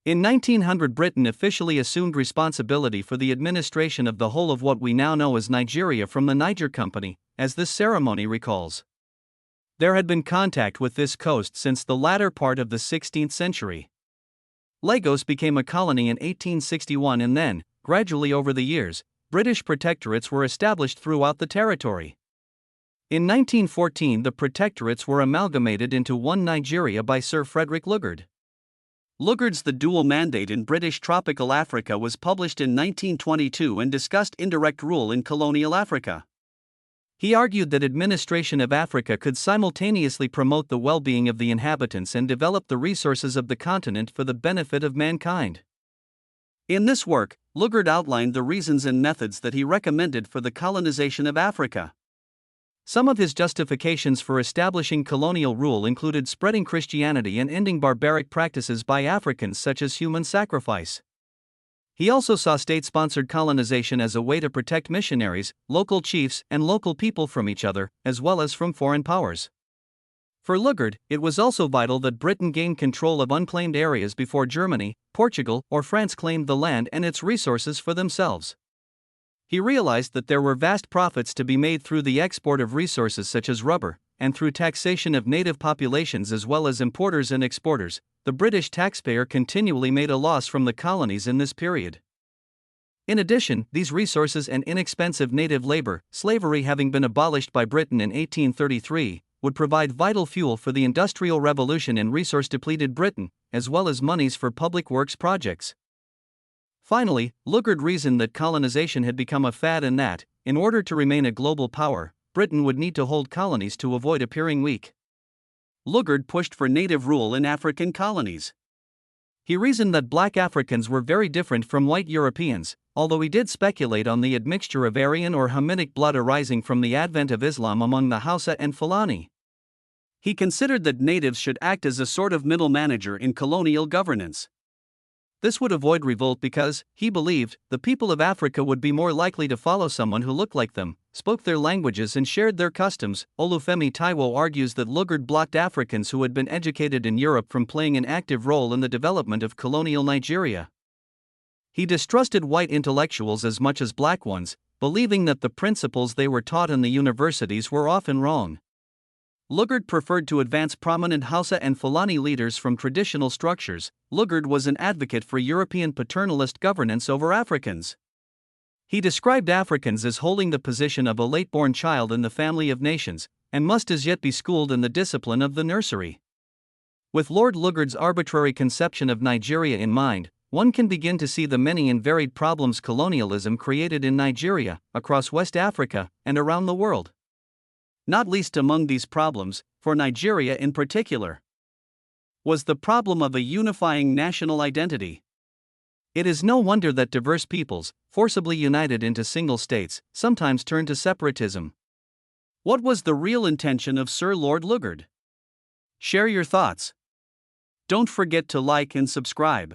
In 1900, Britain officially assumed responsibility for the administration of the whole of what we now know as Nigeria from the Niger Company, as this ceremony recalls. There had been contact with this coast since the latter part of the 16th century. Lagos became a colony in 1861, and then, gradually over the years, British protectorates were established throughout the territory. In 1914, the protectorates were amalgamated into one Nigeria by Sir Frederick Lugard. Lugard's The Dual Mandate in British Tropical Africa was published in 1922 and discussed indirect rule in colonial Africa. He argued that administration of Africa could simultaneously promote the well-being of the inhabitants and develop the resources of the continent for the benefit of mankind. In this work, Lugard outlined the reasons and methods that he recommended for the colonization of Africa. Some of his justifications for establishing colonial rule included spreading Christianity and ending barbaric practices by Africans such as human sacrifice. He also saw state-sponsored colonization as a way to protect missionaries, local chiefs, and local people from each other, as well as from foreign powers. For Lugard, it was also vital that Britain gain control of unclaimed areas before Germany, Portugal, or France claimed the land and its resources for themselves. He realized that there were vast profits to be made through the export of resources such as rubber, and through taxation of native populations as well as importers and exporters. The British taxpayer continually made a loss from the colonies in this period. In addition, these resources and inexpensive native labor, slavery having been abolished by Britain in 1833, would provide vital fuel for the Industrial Revolution in resource-depleted Britain, as well as monies for public works projects. Finally, Lugard reasoned that colonization had become a fad and that, in order to remain a global power, Britain would need to hold colonies to avoid appearing weak. Lugard pushed for native rule in African colonies. He reasoned that black Africans were very different from white Europeans, although he did speculate on the admixture of Aryan or Hamitic blood arising from the advent of Islam among the Hausa and Fulani. He considered that natives should act as a sort of middle manager in colonial governance. This would avoid revolt because, he believed, the people of Africa would be more likely to follow someone who looked like them, spoke their languages and shared their customs. Olufemi Taiwo argues that Lugard blocked Africans who had been educated in Europe from playing an active role in the development of colonial Nigeria. He distrusted white intellectuals as much as black ones, believing that the principles they were taught in the universities were often wrong. Lugard preferred to advance prominent Hausa and Fulani leaders from traditional structures. Lugard was an advocate for European paternalist governance over Africans. He described Africans as holding the position of a late-born child in the family of nations, and must as yet be schooled in the discipline of the nursery. With Lord Lugard's arbitrary conception of Nigeria in mind, one can begin to see the many and varied problems colonialism created in Nigeria, across West Africa, and around the world. Not least among these problems, for Nigeria in particular, was the problem of a unifying national identity. It is no wonder that diverse peoples, forcibly united into single states, sometimes turn to separatism. What was the real intention of Sir Lord Lugard? Share your thoughts. Don't forget to like and subscribe.